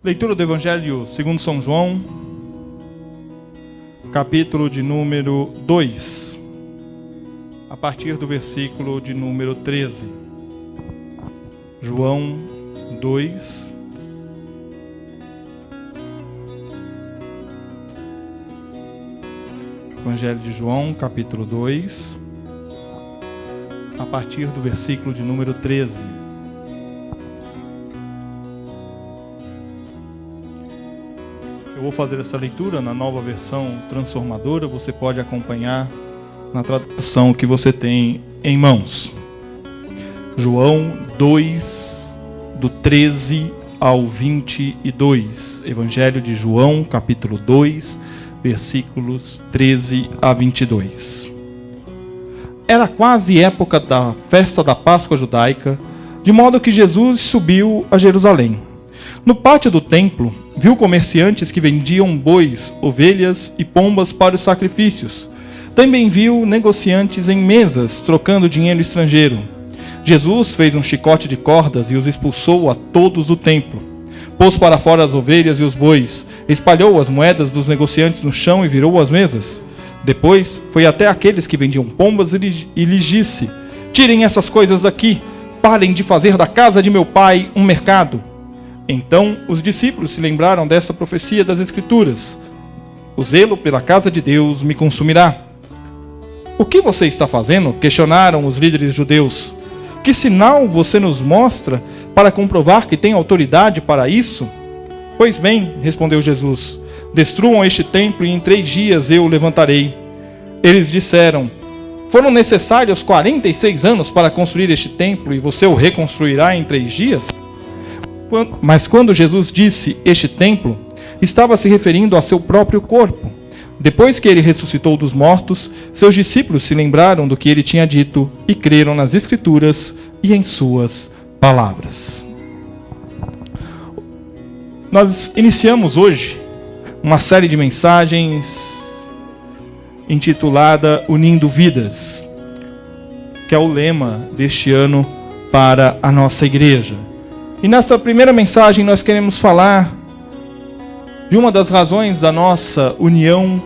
Leitura do Evangelho segundo São João, capítulo de número 2, a partir do versículo de número 13. João 2, Evangelho de João, capítulo 2, a partir do versículo de número 13. Eu vou fazer essa leitura na nova versão transformadora, você pode acompanhar na tradução que você tem em mãos. João 2, do 13 ao 22. Evangelho de João, capítulo 2, versículos 13 a 22. Era quase época da festa da Páscoa judaica, de modo que Jesus subiu a Jerusalém. No pátio do templo, viu comerciantes que vendiam bois, ovelhas e pombas para os sacrifícios. Também viu negociantes em mesas, trocando dinheiro estrangeiro. Jesus fez um chicote de cordas e os expulsou a todos do templo. Pôs para fora as ovelhas e os bois, espalhou as moedas dos negociantes no chão e virou as mesas. Depois foi até aqueles que vendiam pombas e lhes disse: "Tirem essas coisas daqui, parem de fazer da casa de meu pai um mercado." Então os discípulos se lembraram dessa profecia das Escrituras: "O zelo pela casa de Deus me consumirá." "O que você está fazendo?" questionaram os líderes judeus. "Que sinal você nos mostra para comprovar que tem autoridade para isso?" "Pois bem," respondeu Jesus, "destruam este templo e em 3 dias eu o levantarei." Eles disseram: "Foram necessários 46 anos para construir este templo e você o reconstruirá em 3 dias?" Mas quando Jesus disse este templo, estava se referindo a seu próprio corpo. Depois que ele ressuscitou dos mortos, seus discípulos se lembraram do que ele tinha dito e creram nas Escrituras e em suas palavras. Nós iniciamos hoje uma série de mensagens intitulada Unindo Vidas, que é o lema deste ano para a nossa igreja. E nessa primeira mensagem nós queremos falar de uma das razões da nossa união.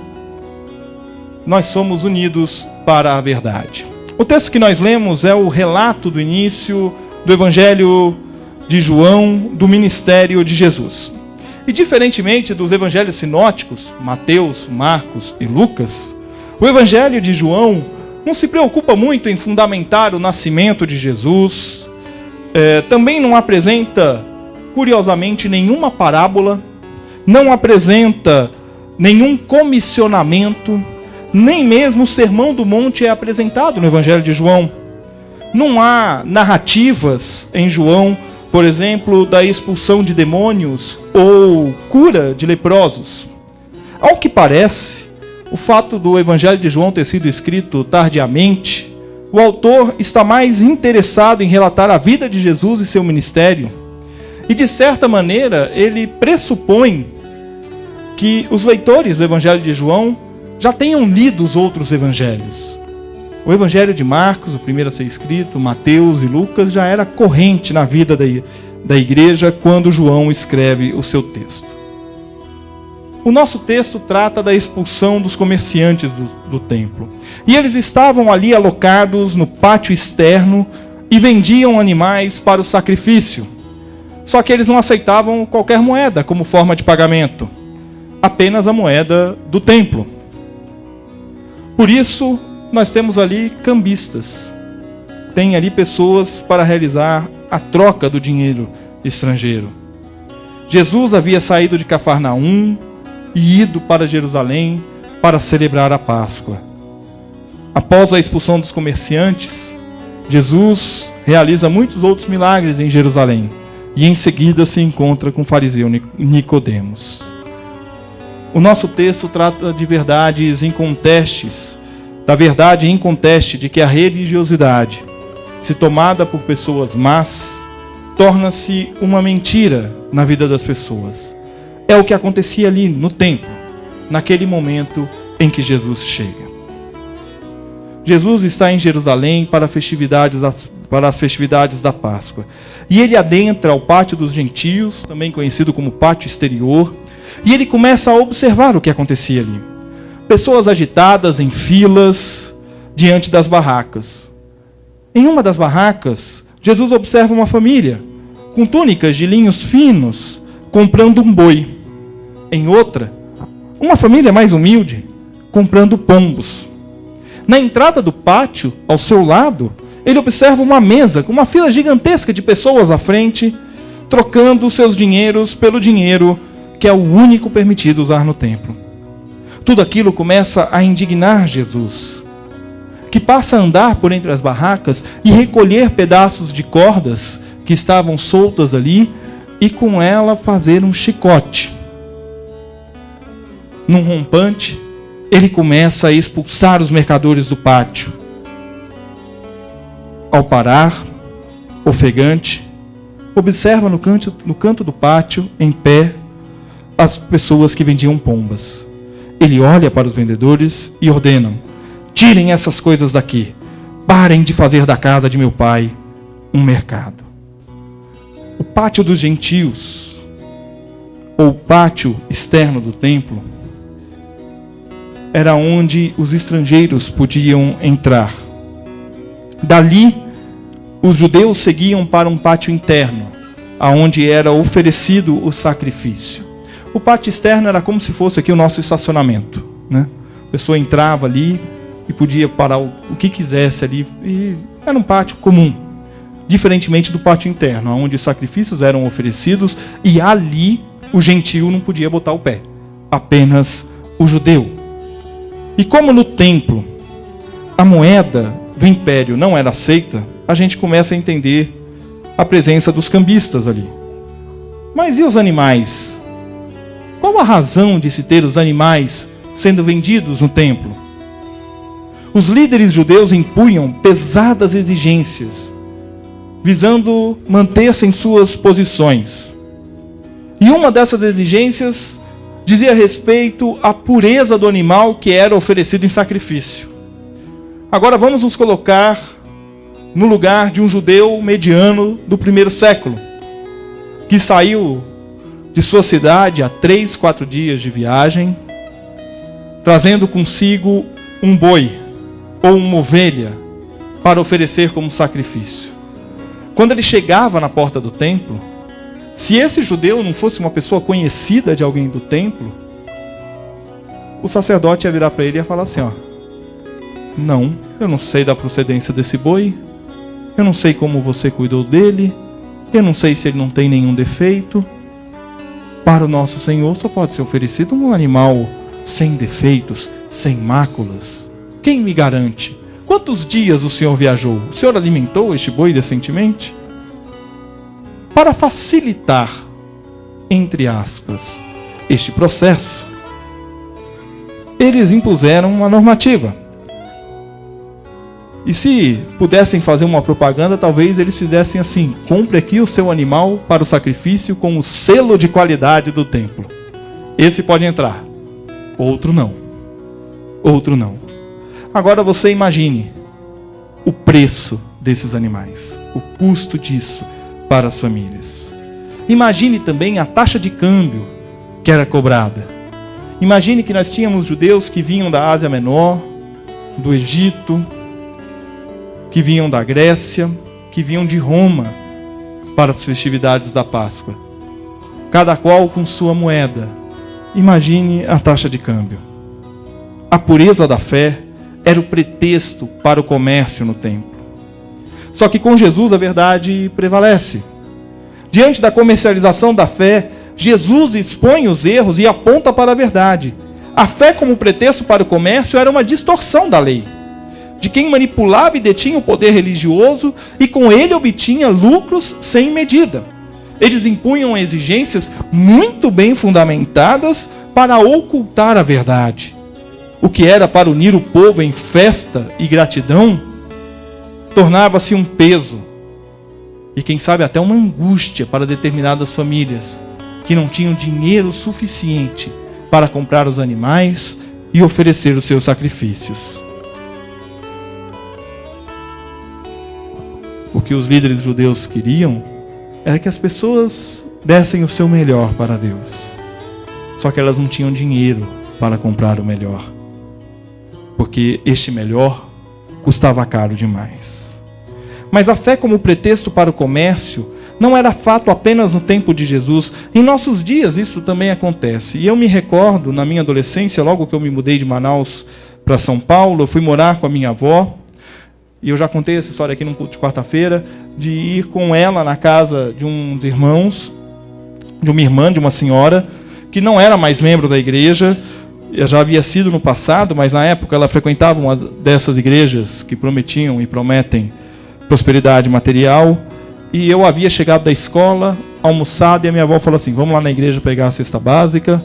Nós somos unidos para a verdade. O texto que nós lemos é o relato do início do Evangelho de João, do ministério de Jesus. E diferentemente dos evangelhos sinóticos, Mateus, Marcos e Lucas, o Evangelho de João não se preocupa muito em fundamentar o nascimento de Jesus. Também não apresenta, curiosamente, nenhuma parábola, não apresenta nenhum comissionamento, nem mesmo o Sermão do Monte é apresentado no Evangelho de João. Não há narrativas em João, por exemplo, da expulsão de demônios ou cura de leprosos. Ao que parece, o fato do Evangelho de João ter sido escrito tardiamente, o autor está mais interessado em relatar a vida de Jesus e seu ministério. E, de certa maneira, ele pressupõe que os leitores do Evangelho de João já tenham lido os outros evangelhos. O Evangelho de Marcos, o primeiro a ser escrito, Mateus e Lucas, já era corrente na vida da igreja quando João escreve o seu texto. O nosso texto trata da expulsão dos comerciantes do templo. E eles estavam ali alocados no pátio externo e vendiam animais para o sacrifício. Só que eles não aceitavam qualquer moeda como forma de pagamento, apenas a moeda do templo. Por isso, nós temos ali cambistas. Tem ali pessoas para realizar a troca do dinheiro estrangeiro. Jesus havia saído de Cafarnaum e ido para Jerusalém para celebrar a Páscoa. Após a expulsão dos comerciantes, Jesus realiza muitos outros milagres em Jerusalém e em seguida se encontra com o fariseu Nicodemos. O nosso texto trata de verdades incontestes, da verdade inconteste de que a religiosidade, se tomada por pessoas más, torna-se uma mentira na vida das pessoas. É o que acontecia ali no templo, naquele momento em que Jesus chega. Jesus está em Jerusalém para a festividade para as festividades da Páscoa. E ele adentra ao pátio dos gentios, também conhecido como pátio exterior, e ele começa a observar o que acontecia ali. Pessoas agitadas em filas diante das barracas. Em uma das barracas, Jesus observa uma família com túnicas de linhos finos, comprando um boi. Em outra, uma família mais humilde, comprando pombos. Na entrada do pátio, ao seu lado, ele observa uma mesa com uma fila gigantesca de pessoas à frente, trocando seus dinheiros pelo dinheiro que é o único permitido usar no templo. Tudo aquilo começa a indignar Jesus, que passa a andar por entre as barracas e recolher pedaços de cordas que estavam soltas ali e com ela fazer um chicote. Num rompante, ele começa a expulsar os mercadores do pátio. Ao parar, ofegante, observa no canto do pátio, em pé, as pessoas que vendiam pombas. Ele olha para os vendedores e ordena: tirem essas coisas daqui. Parem de fazer da casa de meu pai um mercado. O pátio dos gentios, ou pátio externo do templo, era onde os estrangeiros podiam entrar. Dali, os judeus seguiam para um pátio interno, aonde era oferecido o sacrifício. O pátio externo era como se fosse aqui o nosso estacionamento, né? A pessoa entrava ali e podia parar o que quisesse ali, e era um pátio comum, diferentemente do pátio interno, onde os sacrifícios eram oferecidos, e ali o gentio não podia botar o pé, apenas o judeu. E como no templo a moeda do império não era aceita, a gente começa a entender a presença dos cambistas ali. Mas e os animais? Qual a razão de se ter os animais sendo vendidos no templo? Os líderes judeus impunham pesadas exigências, visando manter-se em suas posições. E uma dessas exigências dizia respeito à pureza do animal que era oferecido em sacrifício. Agora vamos nos colocar no lugar de um judeu mediano do primeiro século, que saiu de sua cidade a 3, 4 dias de viagem, trazendo consigo um boi ou uma ovelha para oferecer como sacrifício. Quando ele chegava na porta do templo, se esse judeu não fosse uma pessoa conhecida de alguém do templo, o sacerdote ia virar para ele e ia falar assim: não, eu não sei da procedência desse boi, eu não sei como você cuidou dele, eu não sei se ele não tem nenhum defeito. Para o nosso Senhor só pode ser oferecido um animal sem defeitos, sem máculas. Quem me garante? Quantos dias o Senhor viajou? O Senhor alimentou este boi decentemente? Para facilitar, entre aspas, este processo, eles impuseram uma normativa. E se pudessem fazer uma propaganda, talvez eles fizessem assim: compre aqui o seu animal para o sacrifício com o selo de qualidade do templo. Esse pode entrar, outro não. Outro não. Agora você imagine o preço desses animais, o custo disso para as famílias. Imagine também a taxa de câmbio que era cobrada. Imagine que nós tínhamos judeus que vinham da Ásia Menor, do Egito, que vinham da Grécia, que vinham de Roma para as festividades da Páscoa. Cada qual com sua moeda. Imagine a taxa de câmbio. A pureza da fé era o pretexto para o comércio no templo. Só que com Jesus a verdade prevalece. Diante da comercialização da fé, Jesus expõe os erros e aponta para a verdade. A fé como pretexto para o comércio era uma distorção da lei, de quem manipulava e detinha o poder religioso e com ele obtinha lucros sem medida. Eles impunham exigências muito bem fundamentadas para ocultar a verdade. O que era para unir o povo em festa e gratidão, tornava-se um peso e quem sabe até uma angústia para determinadas famílias que não tinham dinheiro suficiente para comprar os animais e oferecer os seus sacrifícios. que os líderes judeus queriam era que as pessoas dessem o seu melhor para Deus. Só que elas não tinham dinheiro para comprar o melhor, porque este melhor custava caro demais. Mas a fé como pretexto para o comércio não era fato apenas no tempo de Jesus. Em nossos dias isso também acontece. E eu me recordo, na minha adolescência, logo que eu me mudei de Manaus para São Paulo, eu fui morar com a minha avó. E eu já contei essa história aqui no culto de quarta-feira, de ir com ela na casa de uns irmãos, de uma irmã, de uma senhora, que não era mais membro da igreja. Eu já havia sido no passado, mas na época ela frequentava uma dessas igrejas que prometiam e prometem prosperidade material. E eu havia chegado da escola, almoçado, e a minha avó falou assim: vamos lá na igreja pegar a cesta básica,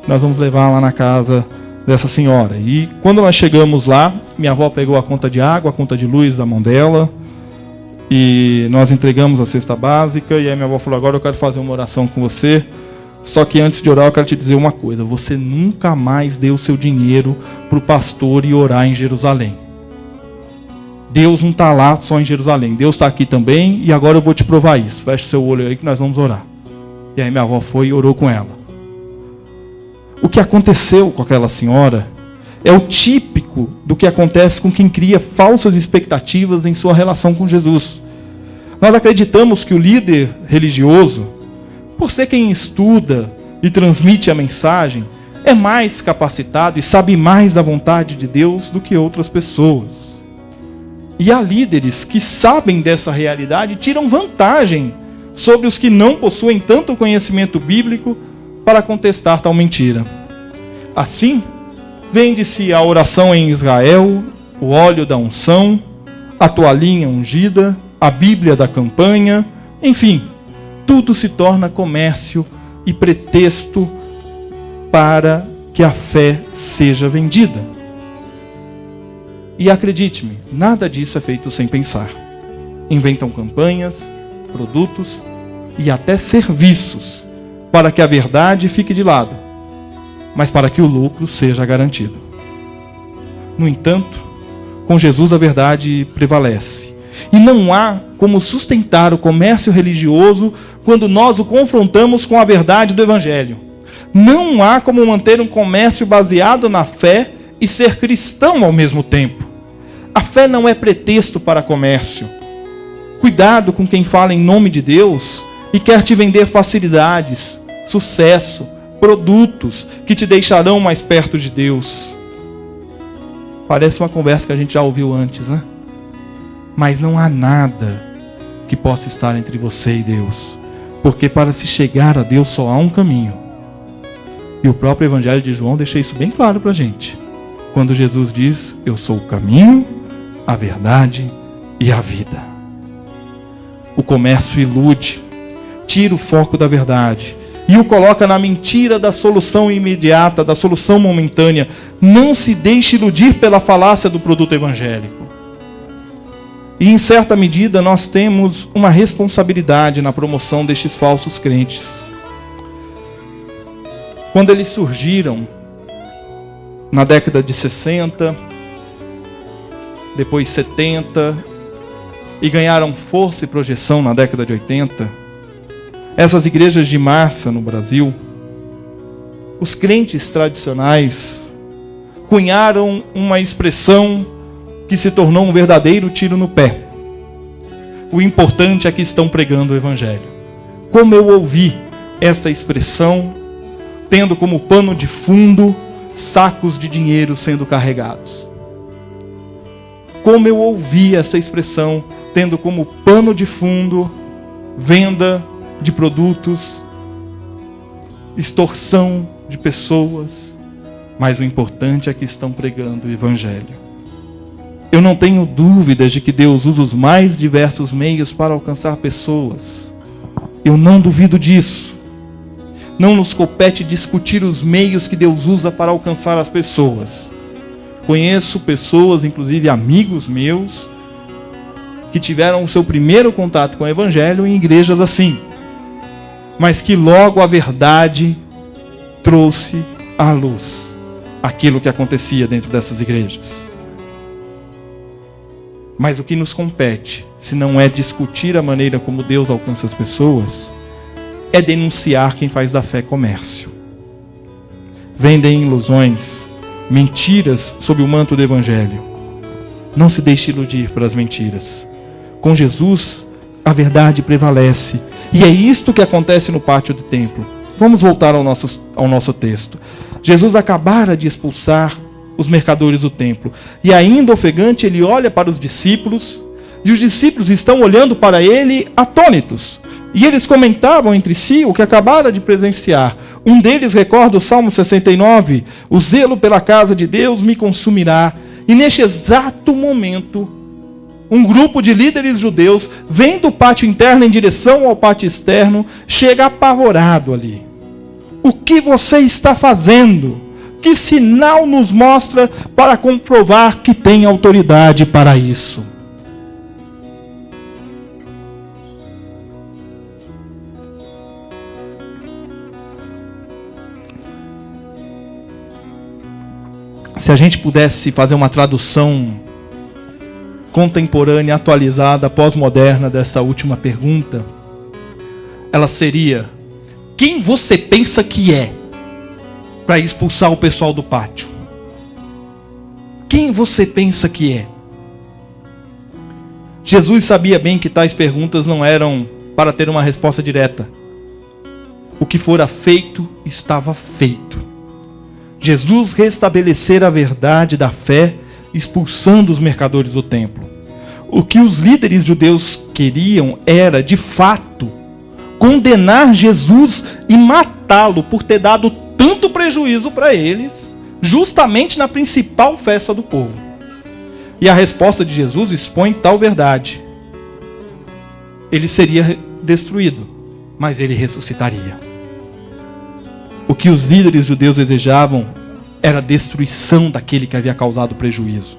nós vamos levar lá na casa dessa senhora. E quando nós chegamos lá, minha avó pegou a conta de água, a conta de luz da mão dela, e nós entregamos a cesta básica, e aí minha avó falou: agora eu quero fazer uma oração com você, só que antes de orar eu quero te dizer uma coisa: você nunca mais dê o seu dinheiro para o pastor e orar em Jerusalém. Deus não está lá só em Jerusalém, Deus está aqui também, e agora eu vou te provar isso. Feche seu olho aí que nós vamos orar. E aí minha avó foi e orou com ela. O que aconteceu com aquela senhora é o típico do que acontece com quem cria falsas expectativas em sua relação com Jesus. Nós acreditamos que o líder religioso, por ser quem estuda e transmite a mensagem, é mais capacitado e sabe mais da vontade de Deus do que outras pessoas. E há líderes que sabem dessa realidade e tiram vantagem sobre os que não possuem tanto conhecimento bíblico para contestar tal mentira. Assim, vende-se a oração em Israel, o óleo da unção, a toalhinha ungida, a Bíblia da campanha, enfim, tudo se torna comércio e pretexto para que a fé seja vendida. E acredite-me, nada disso é feito sem pensar. Inventam campanhas, produtos e até serviços para que a verdade fique de lado, mas para que o lucro seja garantido. No entanto, com Jesus a verdade prevalece. E não há como sustentar o comércio religioso quando nós o confrontamos com a verdade do Evangelho. Não há como manter um comércio baseado na fé e ser cristão ao mesmo tempo. A fé não é pretexto para comércio. Cuidado com quem fala em nome de Deus e quer te vender facilidades, sucesso, produtos que te deixarão mais perto de Deus. Parece uma conversa que a gente já ouviu antes, né? Mas não há nada que possa estar entre você e Deus, porque para se chegar a Deus só há um caminho. E o próprio Evangelho de João deixa isso bem claro para a gente, quando Jesus diz: eu sou o caminho, a verdade e a vida. O comércio ilude, tira o foco da verdade e o coloca na mentira da solução imediata, da solução momentânea. Não se deixe iludir pela falácia do produto evangélico. E em certa medida nós temos uma responsabilidade na promoção destes falsos crentes. Quando eles surgiram na década de 60, depois 70, e ganharam força e projeção na década de 80, essas igrejas de massa no Brasil, os crentes tradicionais cunharam uma expressão que se tornou um verdadeiro tiro no pé. O importante é que estão pregando o Evangelho. Como eu ouvi essa expressão, tendo como pano de fundo sacos de dinheiro sendo carregados. Como eu ouvi essa expressão, tendo como pano de fundo venda de produtos, extorsão de pessoas, mas o importante é que estão pregando o Evangelho. Eu não tenho dúvidas de que Deus usa os mais diversos meios para alcançar pessoas. Eu não duvido disso. Não nos compete discutir os meios que Deus usa para alcançar as pessoas. Conheço pessoas, inclusive amigos meus, que tiveram o seu primeiro contato com o Evangelho em igrejas assim, mas que logo a verdade trouxe à luz aquilo que acontecia dentro dessas igrejas. Mas o que nos compete, se não é discutir a maneira como Deus alcança as pessoas, é denunciar quem faz da fé comércio. Vendem ilusões, mentiras sob o manto do Evangelho. Não se deixe iludir pelas mentiras. Com Jesus, a verdade prevalece. E é isto que acontece no pátio do templo. Vamos voltar ao nosso texto. Jesus acabara de expulsar os mercadores do templo. E ainda ofegante, ele olha para os discípulos, e os discípulos estão olhando para ele atônitos. E eles comentavam entre si o que acabara de presenciar. Um deles recorda o Salmo 69, o zelo pela casa de Deus me consumirá. E neste exato momento, um grupo de líderes judeus, vem do pátio interno em direção ao pátio externo, chega apavorado ali. O que você está fazendo? Que sinal nos mostra para comprovar que tem autoridade para isso? Se a gente pudesse fazer uma tradução contemporânea, atualizada, pós-moderna dessa última pergunta, ela seria: quem você pensa que é para expulsar o pessoal do pátio? Quem você pensa que é? Jesus sabia bem que tais perguntas não eram para ter uma resposta direta. O que fora feito, estava feito. Jesus restabelecera a verdade da fé, expulsando os mercadores do templo. O que os líderes judeus queriam era, de fato, condenar Jesus e matá-lo por ter dado tanto prejuízo para eles, justamente na principal festa do povo. E a resposta de Jesus expõe tal verdade. Ele seria destruído, mas ele ressuscitaria. O que os líderes judeus desejavam era a destruição daquele que havia causado prejuízo.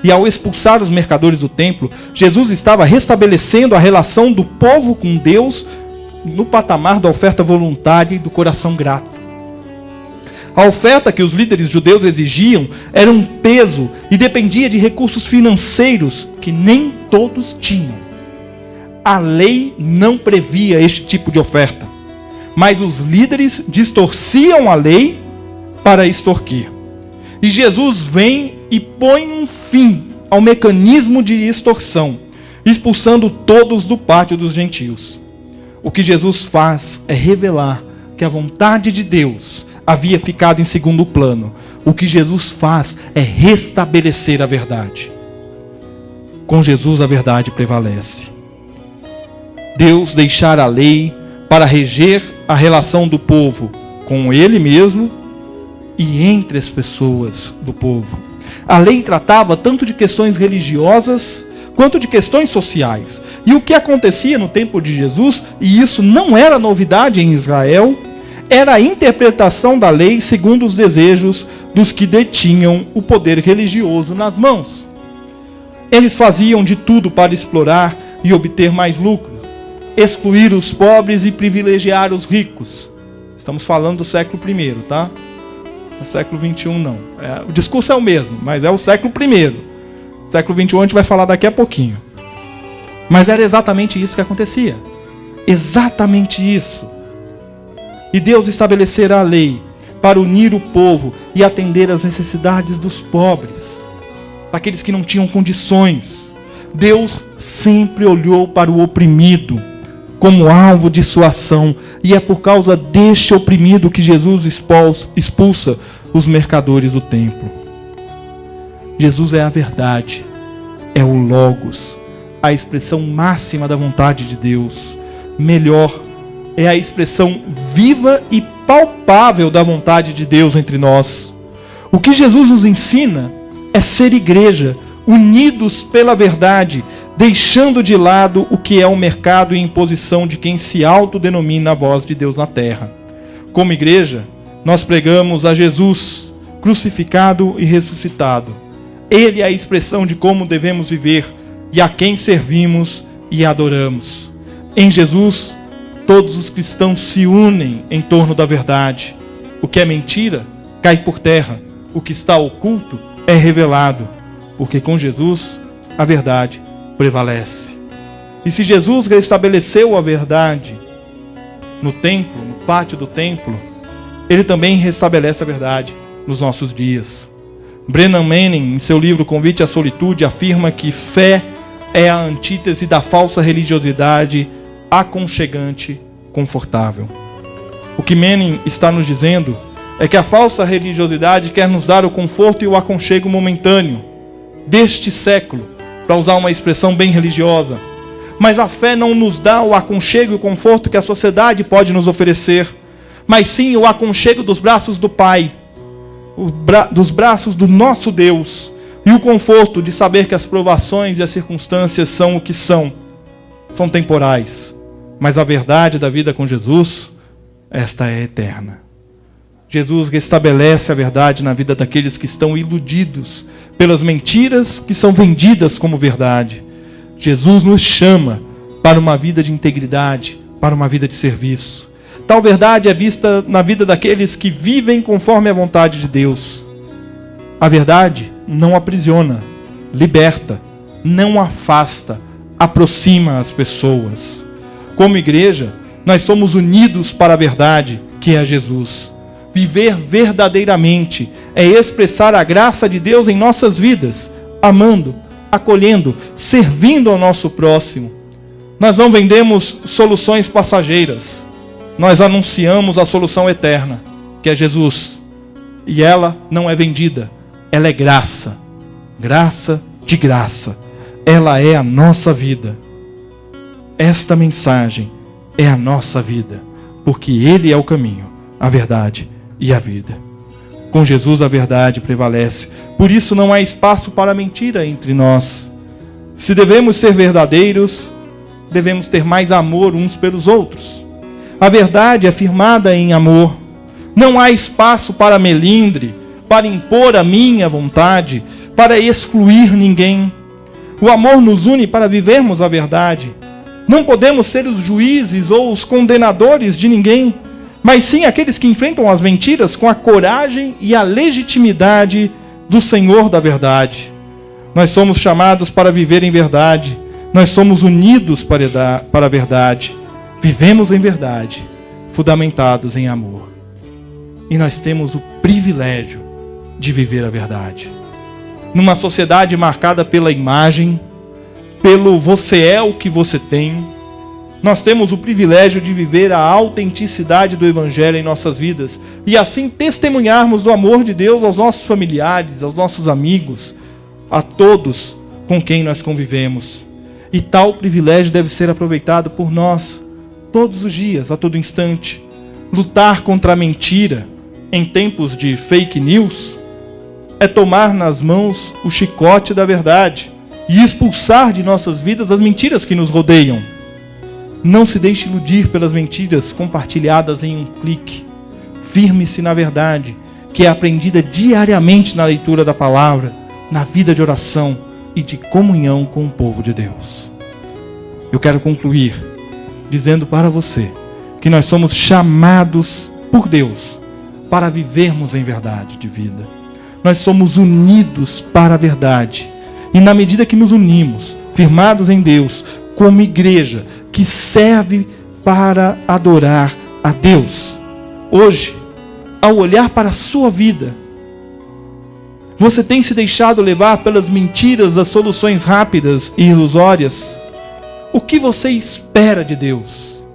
E ao expulsar os mercadores do templo, Jesus estava restabelecendo a relação do povo com Deus no patamar da oferta voluntária e do coração grato. A oferta que os líderes judeus exigiam era um peso e dependia de recursos financeiros que nem todos tinham. A lei não previa este tipo de oferta, mas os líderes distorciam a lei para extorquir. E Jesus vem e põe um fim ao mecanismo de extorsão, expulsando todos do pátio dos gentios. O que Jesus faz é revelar que a vontade de Deus havia ficado em segundo plano. O que Jesus faz é restabelecer a verdade. Com Jesus a verdade prevalece. Deus deixara a lei para reger a relação do povo com Ele mesmo e entre as pessoas do povo. A lei tratava tanto de questões religiosas quanto de questões sociais. E o que acontecia no tempo de Jesus, e isso não era novidade em Israel, era a interpretação da lei segundo os desejos dos que detinham o poder religioso nas mãos. Eles faziam de tudo para explorar e obter mais lucro, excluir os pobres e privilegiar os ricos. Estamos falando do século I, tá? No século XXI não. O discurso é o mesmo, mas é o século I. Século XXI a gente vai falar daqui a pouquinho. Mas era exatamente isso que acontecia. Exatamente isso. E Deus estabelecerá a lei para unir o povo e atender às necessidades dos pobres, daqueles que não tinham condições. Deus sempre olhou para o oprimido como alvo de sua ação, e é por causa deste oprimido que Jesus expulsa os mercadores do templo. Jesus é a verdade, é o Logos, a expressão máxima da vontade de Deus. Melhor, é a expressão viva e palpável da vontade de Deus entre nós. O que Jesus nos ensina é ser igreja, unidos pela verdade, deixando de lado o que é o mercado e imposição de quem se autodenomina a voz de Deus na terra. Como igreja, nós pregamos a Jesus, crucificado e ressuscitado. Ele é a expressão de como devemos viver e a quem servimos e adoramos. Em Jesus, todos os cristãos se unem em torno da verdade. O que é mentira cai por terra. O que está oculto é revelado. Porque com Jesus a verdade prevalece. E se Jesus restabeleceu a verdade no templo, no pátio do templo, Ele também restabelece a verdade nos nossos dias. Brennan Manning, em seu livro Convite à Solitude, afirma que fé é a antítese da falsa religiosidade aconchegante, confortável. O que Manning está nos dizendo é que a falsa religiosidade quer nos dar o conforto e o aconchego momentâneo deste século, para usar uma expressão bem religiosa. Mas a fé não nos dá o aconchego e o conforto que a sociedade pode nos oferecer, mas sim o aconchego dos braços do Pai, dos braços do nosso Deus, e o conforto de saber que as provações e as circunstâncias são o que são temporais, mas a verdade da vida com Jesus, esta é eterna. Jesus restabelece a verdade na vida daqueles que estão iludidos pelas mentiras que são vendidas como verdade. Jesus nos chama para uma vida de integridade, para uma vida de serviço. Tal verdade é vista na vida daqueles que vivem conforme a vontade de Deus. A verdade não aprisiona, liberta, não afasta, aproxima as pessoas. Como igreja, nós somos unidos para a verdade, que é Jesus. Viver verdadeiramente é expressar a graça de Deus em nossas vidas, amando, acolhendo, servindo ao nosso próximo. Nós não vendemos soluções passageiras. Nós anunciamos a solução eterna, que é Jesus. E ela não é vendida, ela é graça. Graça de graça. Ela é a nossa vida. Esta mensagem é a nossa vida, porque Ele é o caminho, a verdade e a vida. Com Jesus a verdade prevalece. Por isso não há espaço para mentira entre nós. Se devemos ser verdadeiros, devemos ter mais amor uns pelos outros. A verdade é firmada em amor. Não há espaço para melindre, para impor a minha vontade, para excluir ninguém. O amor nos une para vivermos a verdade. Não podemos ser os juízes ou os condenadores de ninguém, mas sim aqueles que enfrentam as mentiras com a coragem e a legitimidade do Senhor da verdade. Nós somos chamados para viver em verdade. Nós somos unidos para a verdade. Vivemos em verdade, fundamentados em amor. E nós temos o privilégio de viver a verdade. Numa sociedade marcada pela imagem, pelo você é o que você tem, nós temos o privilégio de viver a autenticidade do Evangelho em nossas vidas e assim testemunharmos do amor de Deus aos nossos familiares, aos nossos amigos, a todos com quem nós convivemos. E tal privilégio deve ser aproveitado por nós todos os dias, a todo instante. Lutar contra a mentira em tempos de fake news é tomar nas mãos o chicote da verdade e expulsar de nossas vidas as mentiras que nos rodeiam. Não se deixe iludir pelas mentiras compartilhadas em um clique. Firme-se na verdade, que é aprendida diariamente na leitura da palavra, na vida de oração e de comunhão com o povo de Deus. Eu quero concluir dizendo para você que nós somos chamados por Deus para vivermos em verdade de vida. Nós somos unidos para a verdade. E na medida que nos unimos, firmados em Deus, como igreja que serve para adorar a Deus. Hoje, ao olhar para a sua vida, você tem se deixado levar pelas mentiras das soluções rápidas e ilusórias? O que você espera de Deus?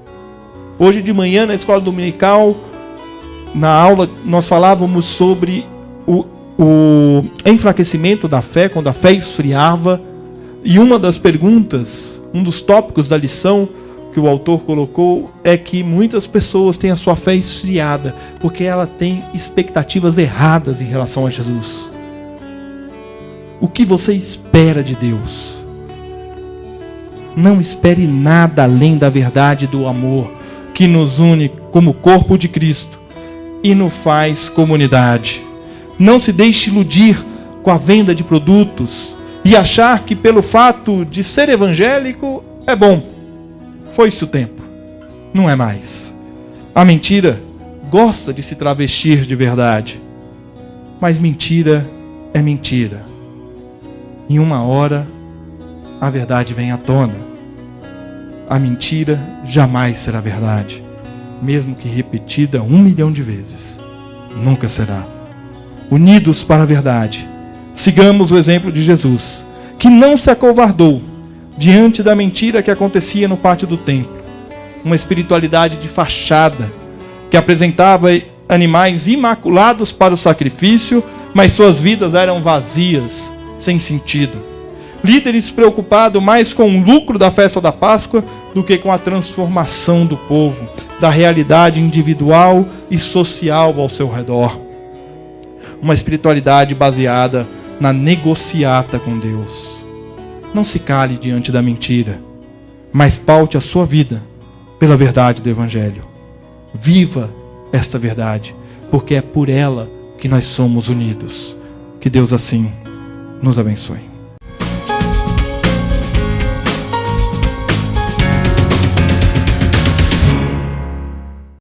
Hoje de manhã, na escola dominical, na aula, nós falávamos sobre o enfraquecimento da fé, quando a fé esfriava. E uma das perguntas, um dos tópicos da lição que o autor colocou é que muitas pessoas têm a sua fé esfriada porque ela tem expectativas erradas em relação a Jesus. O que você espera de Deus? Não espere nada além da verdade do amor que nos une como corpo de Cristo e nos faz comunidade. Não se deixe iludir com a venda de produtos e achar que pelo fato de ser evangélico é bom. Foi-se o tempo. Não é mais. A mentira gosta de se travestir de verdade. Mas mentira é mentira. Em uma hora a verdade vem à tona. A mentira jamais será verdade, mesmo que repetida 1 milhão de vezes. Nunca será. Unidos para a verdade, sigamos o exemplo de Jesus, que não se acovardou diante da mentira que acontecia no pátio do templo. Uma espiritualidade de fachada, que apresentava animais imaculados para o sacrifício, mas suas vidas eram vazias, sem sentido. Líderes preocupados mais com o lucro da festa da Páscoa do que com a transformação do povo, da realidade individual e social ao seu redor. Uma espiritualidade baseada na negociata com Deus. Não se cale diante da mentira, mas paute a sua vida pela verdade do Evangelho. Viva esta verdade, porque é por ela que nós somos unidos. Que Deus assim nos abençoe.